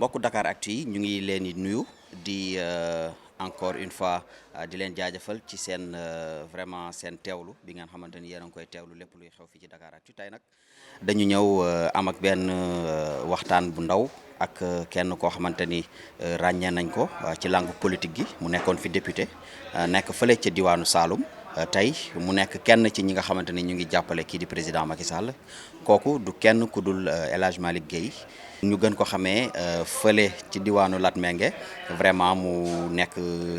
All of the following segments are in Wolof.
mbokku Dakaractu yi ñu ngi leen di nuyu di encore une fois di leen jaajëfal ci seen vraiment seen teewlu bi ngeen xamante ni yéen a ngi koy teewlu lépp luy xew fii ci Dakaractu tey nag dañu ñëw am ak benn waxtaan bu ndaw ak kenn koo xamante ni ràññee nañ ko ci langue politique gi mu nekkoon fi député nekk fële ca diwaanu Saloum tey mu nekk kenn ci ñi nga xamante ni ñu ngi jàppale kii di président Macky Sall kooku du kenn ku dul El Hadj Malick Guèye ñu gën ko xamee fële ci diwaanu Latmingué vraiment mu nekk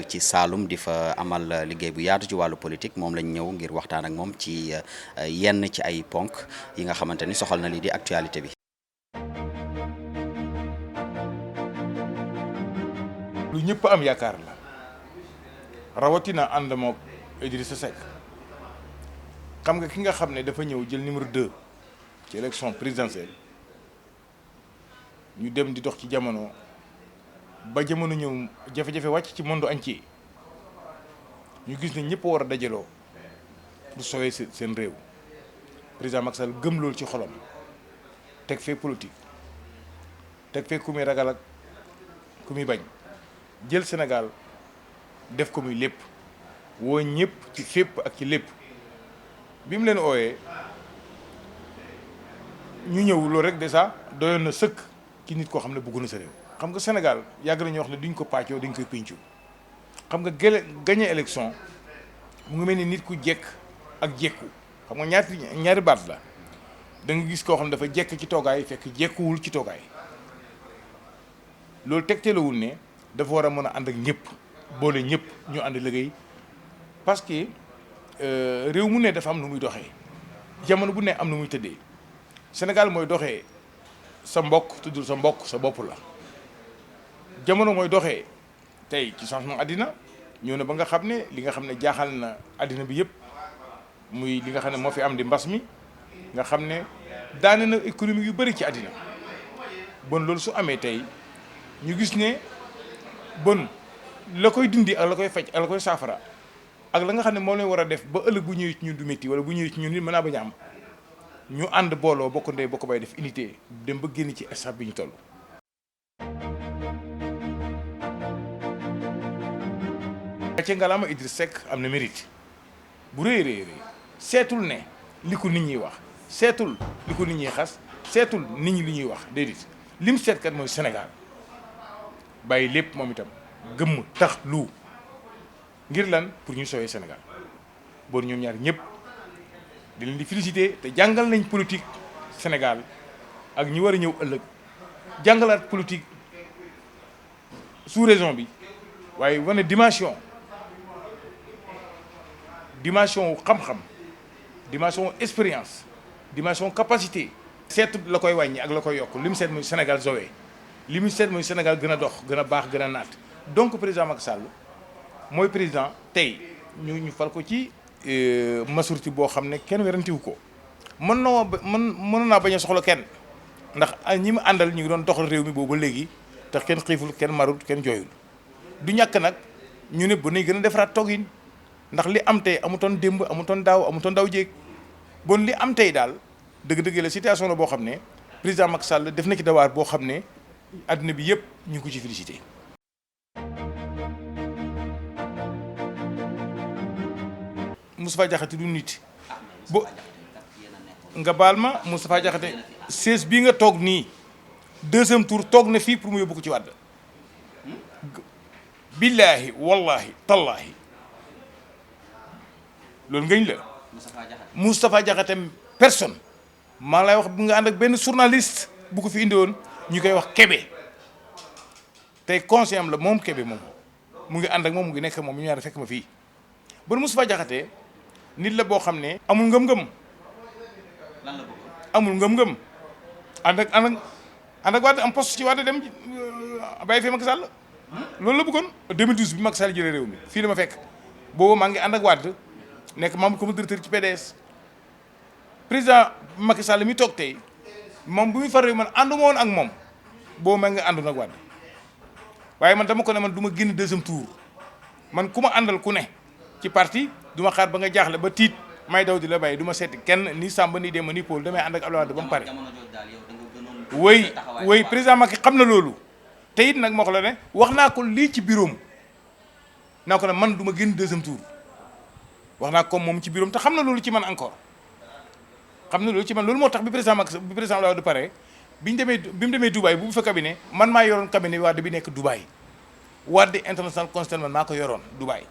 ci Saloum di fa amal liggéey bu yaatu ci wàllu politique moom lañ ñëw ngir waxtaan ak moom ci yenn ci ay ponk yi nga xamante ni soxal na lii di actualité bi. lu ñëpp am yaakaar la rawatina ànd mook Idrissa Seck xam nga ki nga xam ne dafa ñëw jël numéro 2 ci élection présidentielle ñu dem di dox ci jamono ba jamono ñëw jafe-jafe wàcc ci monde entier ñu gis ne ñëpp war a dajaloo pour sauver seen réew président Macky Sall gëm loolu ci xolam teg fee politique teg fee ku muy ragal ak ku muy bañ jël Sénégal def ko muy lépp woo ñëpp ci fépp ak ci lépp bi mu leen ooyee ñu ñëw loolu rek déjà doyoon na sëkk ci nit koo xam ne bëgg na sa réew. xam nga Sénégal yàgg nañu wax ne duñ ko pàccoo dañ koy pincu xam nga gagné élection mu ngi mel ni nit ku jekk ak jekku xam nga ñaari baat la da nga gis koo xam ne dafa jekk ci toogaay fekk jekkuwul ci toogaay loolu tegtalewul ne dafa war a mën a ànd ak ñëpp boole ñëpp ñu ànd liggéey parce que réew mu ne dafa am nu muy doxee jamono bu ne am nu muy tëddee Sénégal mooy doxee sa mbokk tuddul sa mbokk sa bopp la jamono mooy doxee tey ci changement àddina ñëw na ba nga xam ne li nga xam ne jaaxal na àddina bi yëpp muy li nga xam ne moo fi am di mbas mi nga xam ne daane na économie yu bëri ci àddina bon loolu su amee tey ñu gis ne bon la koy dindi ak la koy faj ak la koy saafara ak la nga xam ne moom lañ war a def ba ëllëg bu ñëwee ci ñun du métti wala bu ñëwee ci ñun nit mën naa bañ a am ñu ànd booloo bokk ndey bokk bay def unité dem ba génn ci stade bi ñu toll. gàcce ngalaama Idriss Seck am na mérite bu rëy seetul ne li ko nit ñi wax seetul li ko nit ñi xas seetul nit ñi li ñuy wax déedéet lim seetkat mooy Sénégal bàyyi lépp moom itam gëmm tax lu ngir lan pour ñu sauver Sénégal bon ñoom ñaar ñëpp di leen di féliciter te jàngal nañ politique Sénégal ak ñi war a ñëw ëllëg jàngalaat politique sous-région bi waaye wane dimension wu xam-xam dimension expérience dimension capacité. seetu la koy wàññi ak la koy yokk li mu seet mooy Sénégal sauvé li mu seet mooy Sénégal gën a dox gën a baax gën a naat donc président Macky Sall mooy président tey ñu fal ko ci majorité boo xam ne kenn werantiwu ko mën naa bañ a soxla kenn ndax ñi mu àndal ñu ngi doon doxal réew mi boobu ba léegi tax kenn xiiful kenn marut kenn jooyul du ñàkk nag ñu ne ba nañ gën a defaraat toogin ndax li am tey amutoon démb amutoon daaw jéeg bon li am tey daal dëgg-dëgg la situation la boo xam ne président Macky Sall def na ci dawaar boo xam ne àddina bi yëpp ñu ngi ko ci félicité. Moustapha Diakhaté du nit bo nga baal ma Moustapha Diakhaté 16 bii nga toog nii deuxième tour toog na fii pour mu yóbbu ko ci wàdd billaahi wallaahi tallaahi loolu ngëñ la Moustapha Diakhaté personne maa ngi lay wax bu nga ànd ak benn journaliste bu ko fi indi woon ñu koy wax Kébé tey conseil am la moom Kébé moom mu ngi ànd ak moom mu ngi nekk moom ñu ñaar fekk ma fii bon Moustapha Diakhaté nit la boo xam ne amul ngëm-ngëm amul ngëm-ngëm ànd ak Wade am poste ci Wade dem bàyyi fee Macky Sall loolu la bëggoon 2012 bi Macky Sall jëlee réew mi fii la ma fekk boobu maa ngi ànd ak Wade nekk membre comme directeur ci PDS président Macky Sall mi toog tey moom bu muy far réew man ànduma woon ak moom boobu maa ngi àndoon ak Wade waaye man dama ko ne man du ma génn deuxième tour man ku ma àndal ku ne ci parti du ma xaar ba nga jaaxle ba tiit may daw di la bàyyi du ma seeti kenn ni Samba ni Demba ni Paul damay ànd ak Abdoulaye Wade ba mu pare. woy président Macky xam na loolu te it nag moo xam la ne wax naa ko lii ci bureau am naa ko ne man du ma génn deuxième tour wax naa ko moom ci bureau am te xam na loolu ci man encore xam na loolu ci man loolu moo tax bi président Wade pare bi mu demee Dubaï bu fa cabinet man maa yoroon cabinet Wade bi nekk Dubaï Wade international constant man maa ko yoroon Dubaï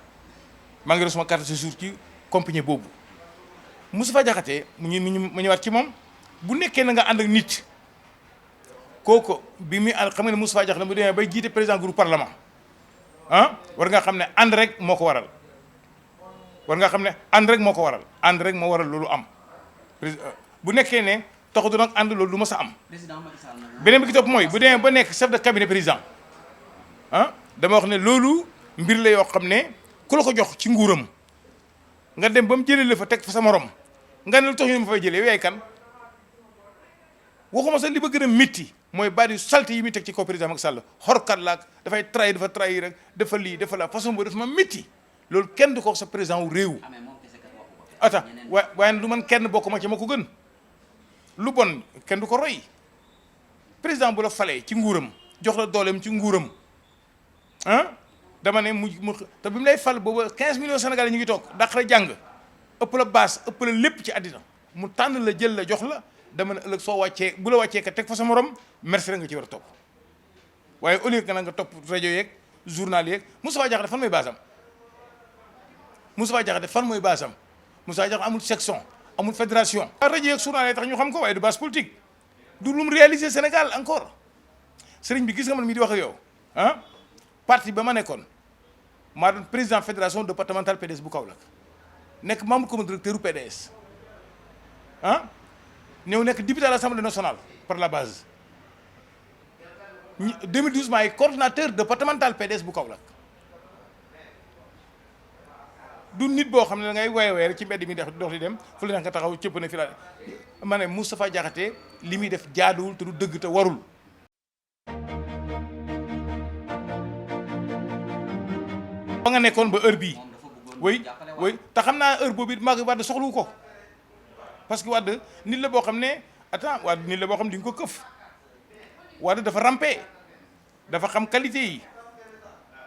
maa ngi yor sama carte de séjour ci compagnie boobu Moustapha Diakhaté mu ñëwaat ci moom bu nekkee na nga ànd ak nit kooku bi muy ànd xam nga ne Moustapha Diakhaté bu demee bay jiite président groupe parlement war nga xam ne ànd rek moo ko waral ànd rek moo waral loolu am bu nekkee ne taxutu nag ànd loolu du ma sa am beneen bi ki topp mooy bu demee ba nekk chef de cabinet président dama wax ne loolu mbir la yoo xam ne ku la ko jox ci nguuram nga dem ba mu jëlee la fa teg fa sa morom nga ne lu tax ñu ma fay jëlee yaay kan waxuma sax li ba gën a métti mooy baat yu salte yi muy teg ci kaw président Macky Sall xorkat laak dafay trahir dafa trahir rek dafa lii dafa la façon boobu dafa ma métti loolu kenn du ko wax sa président wu réew ata waaye du man kenn bokk ma ci ma ko gën lu bon kenn du ko roy président bu la falee ci nguuram jox la dooleem ci nguuram dama ne mu te bi mu lay fal booba 15 millions Sénégalais ñu ngi toog dàq la jàng ëpp la baas ëpp la lépp ci àddina mu tànn la jël la jox la dama ne ëllëg soo wàccee bu la wàccee ka teg fa sa morom merci rek nga ci war a topp waaye au lieu que nga topp rajo yeeg journal yeeg Moustapha Diakhaté fan mooy baasam Moustapha Diakhaté amul section amul fédération. rajo yeeg journal yi tax ñu xam ko waaye du base politique du lu mu réaliser Sénégal encore sëriñ bi gis nga man mii di wax ak yow parti ba ma nekkoon maa doon président fédération départementale PDS bu Kaolack nekk membre comité directeur u PDS ñëw nekk député à l'Assemblée nationale par la base 2012 maay coordonnateur départemental PDS bu Kaolack du nit boo xam ne da ngay woye rek ci mbedd mi dox di dem fu la nga taxaw cëpp na fi la ma ne Moustapha Diakhaté li muy def jaaduwul te du dëgg te warul ba nga nekkoon ba heure bii way te xam naa heure boobu it maa ngi Wade soxlawu ko parce que Wade nit la boo xam ne Wade nit la boo xam ne di nga ko këf Wade dafa rampé dafa xam qualité yi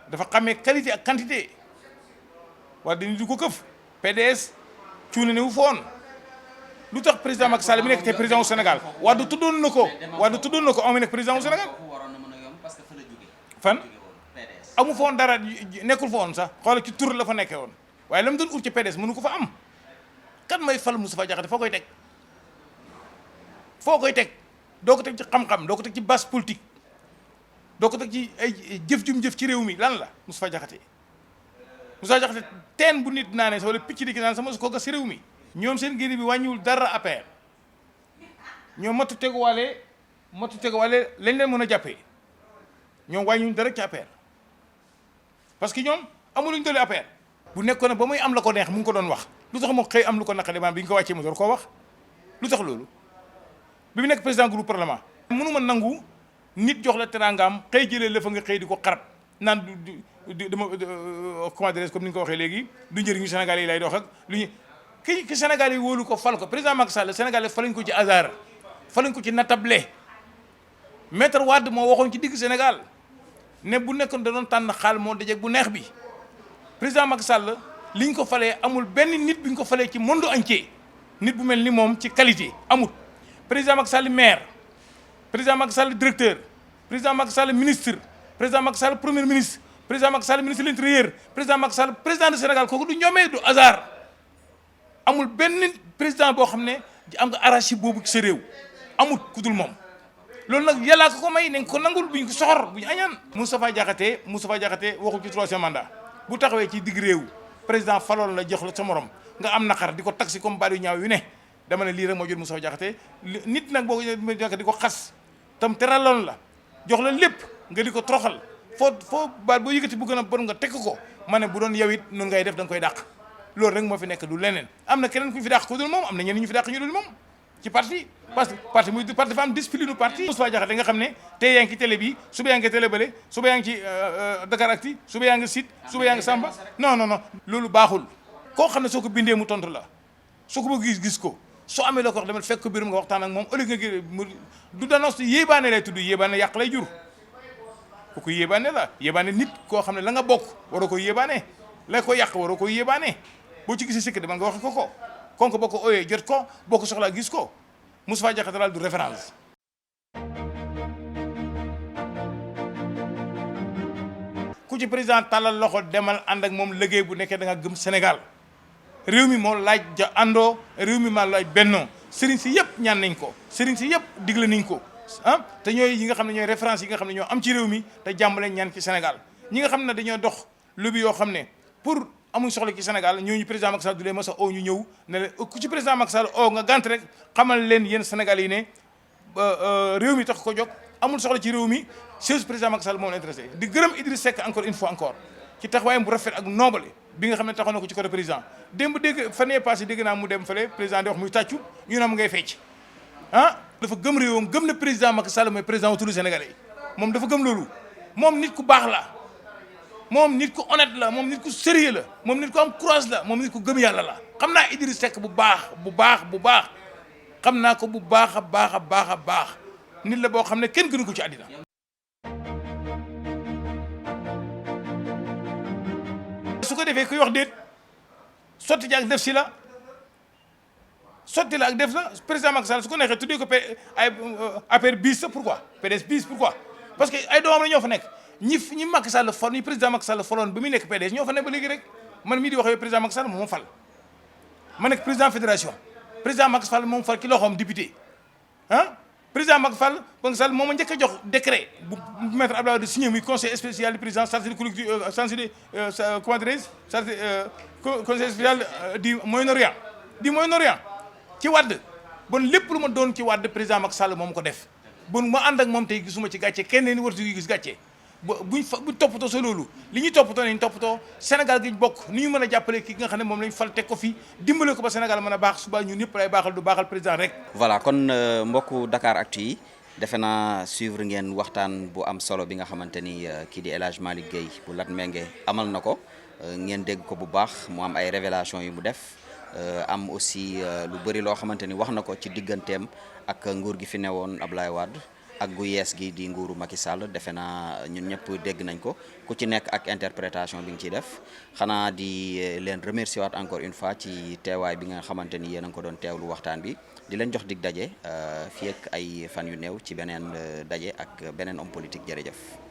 dafa xamee qualité ak quantité Wade nit du ko këf PDS cuune ne wu foon lu tax président Macky Sall mi nekk te président au Sénégal Wade tuddoon na ko am mi nekk président au Sénégal fan amu fa woon dara nekkul fa woon sax xoolal ci tur la fa nekkee woon waaye la mu doon ut ci PDS mënu ko fa am kan may fal Moustapha Diakhaté foo koy teg doo ko teg ci xam-xam doo ko teg ci base politique doo ko teg ci ay jëf jum jëf ci réew mi lan la Moustapha Diakhaté teen bu nit naa ne wala picc di ki naan sama su ko gas ci réew mi ñoom seen génn bi wàññiwul dara APR ñoom matu teguwaale lañ leen mën a jàppee ñoom wàññiwul dara ci APR parce que ñoom amuluñ doole APR bu nekkoon ne ba muy am la ko neex mu ngi ko doon wax lu tax moo xëy am lu ko naqari maanaam bi ñu ko wàccee mu door koo wax lu tax loolu bi mu nekk président groupe parlement mënu ma nangu nit jox la teraangaam xëy jëlee la fa nga xëy di ko xarab naan dama comment dirais-je comme ni nga ko waxee léegi du njëriñu Sénégal yi lay dox ak lu ñu ki Sénégal yi wóolu ko fal ko président Macky Sall Sénégal yi faluñ ko ci hasard faluñ ko ci natable maître Wade moo waxoon ci digg Sénégal ne bu nekkoon da doon tànn xaal moo dajeeg bu neex bi président Macky Sall liñ ko falee amul benn nit bu ñu ko falee ci monde entier nit bu mel ni moom ci qualité amul président Macky Sall maire président Macky Sall directeur président Macky Sall ministre président Macky Sall premier ministre président Macky Sall ministre de l'intérieur président Macky Sall président du Sénégal kooku du ñoomee du hasard amul benn président boo xam ne am nga arraché boobu ci sa réew amul ku dul moom loolu nag yàllaa ko may nañ ko nangul buñ ko soxor buñu añaan Moustapha Diakhaté waxul ci troisième mandat bu taxawee ci digg réew président faloon la jox la sa morom nga am naqar di ko taxi comme baat yu ñaaw yu ne dama ne lii rek moo jot Moustapha Diakhaté nit nag boo ko di ko xas tam teraloon la jox la lépp nga di ko troxal foo baat boo yëkkati bu gën a bon nga tekk ko ma ne bu doon yow it noonu ngay def da nga koy dàq loolu rek moo fi nekk du leneen am na keneen ku fi dàq ko dul moom am na ñeneen ñu fi dàq ñu dul moom ci parti parce que parti muy parti dafa am discipline parti Moustapha Diakhaté nga xam ne tey yaa ngi ci télé bi suba yaa ngi télé bële suba yaa ngi ci Dakaractu suba yaa ngi site suba yaa ngi Samba non loolu baaxul koo xam ne soo ko bindee mu tontu la soo ko bëgg gis ko soo amee la ko wax demal fekk ko biirum nga waxtaan ak moom ëllëg nga du danos yéebaane lay tudd yéebaane yàq lay jur kooku yéebaane la yéebaane nit koo xam ne la nga bokk waroo ko yéebaane la ko yàq waroo ko yéebaane boo ci gisee sikk de man nga wax ko konko boo ko ooyee jot ko boo ko soxlaa gis ko Moustapha Diakhaté daal du référence. ku ci président tàllal loxo demal ànd ak moom liggéey bu nekkee da nga gëm Sénégal réew mi moo laaj ja àndoo réew mi maa laaj bennoo sëriñ si yëpp ñaan nañ ko sëriñ si yëpp digle nañ ko ah te ñooy yi nga xam ne ñooy référence yi nga xam ne ñoo am ci réew mi te jàmm lañ ñaan ci Sénégal ñi nga xam ne dañoo dox lobby yoo xam ne pour amuñ soxla ci Sénégal ñooñu président Macky Sall du leen mës a oo ñu ñëw ne la ku ci président Macky Sall oo nga gànt rek xamal leen yéen Sénégal yi ne réew mi tax ko jóg amul soxla ci réew mi chose président Macky Sall moom la intéressé di gërëm Idriss Seck encore une fois encore ci taxawaayam bu rafet ak noble bi nga xam ne taxaw na ko ci côté président démb dégg fan yee passé dégg naa mu dem fële président di wax muy tàccu ñu ne mu ngay fecc ah dafa gëm réewam gëm ne président Macky Sall mooy président wu tous les Sénégalais moom dafa gëm loolu moom nit ku baax la moom nit ku honnête la moom nit ku sérieux la moom nit ku am courage la moom nit ku gëm yàlla la xam naa Idriss Seck bu baax xam naa ko bu baax a baax nit la boo xam ne kenn gënu ko ci àddina su ko defee kuy wax déet sotti ji ak def si la sotti la ak def la président Macky Sall su ko neexee tuddee ko ay affaire bis sa pourquoi PDS bis pourquoi parce que ay doomam la ñoo fa nekk ñi Macky Sall fol ñi président Macky Sall foloon ba muy nekk PDS ñoo fa nekk ba léegi rek man mii di wax yow président Macky Sall moom fal ma nekk président fédération président Macky Sall moom fal ki loxoom député ah président Macky Sall moom a njëkk a jox décret bu maître Abdoulaye Wade signé muy conseil spécial du président chargé de collectivité chargé de comment dirais-je chargé conseil spécial du Moyen-Orient ci Wade bon lépp lu ma doon ci Wade président Macky Sall moom ko def bon ma ànd ak moom tey gisuma ci gàcce kenn ni wartu gis gàcce buñ toppatoo sa loolu li ñuy toppatoo nañ toppatoo Sénégal gi ñu bokk ni ñu mën a jàppale ki nga xam ne moom lañ fal teg ko fi dimbale ko ba Sénégal mën a baax suba ñun ñëpp lay baaxal du baaxal président rek. voilà kon mbokku Dakaractu yi defe naa suivre ngeen waxtaan bu am solo bi nga xamante ni kii di El Hadj Malick Gueye bu Latmingué amal na ko ngeen dégg ko bu baax mu am ay révélation yu mu def am aussi lu bëri loo xamante ni wax na ko ci digganteem ak nguur gi fi newoon Ablaye Wade. ak gu yees gi di nguuru Macky Sall defe naa ñun ñëpp dégg nañ ko ku ci nekk ak interprétation bi nga ciy def xanaa di leen remercier waat encore une fois ci teewaay bi nga xamante ni yéen a ngi ko doon teewlu waxtaan bi di leen jox dig daje fii ak ay fan yu néew ci beneen daje ak beneen homme politique jërëjëf.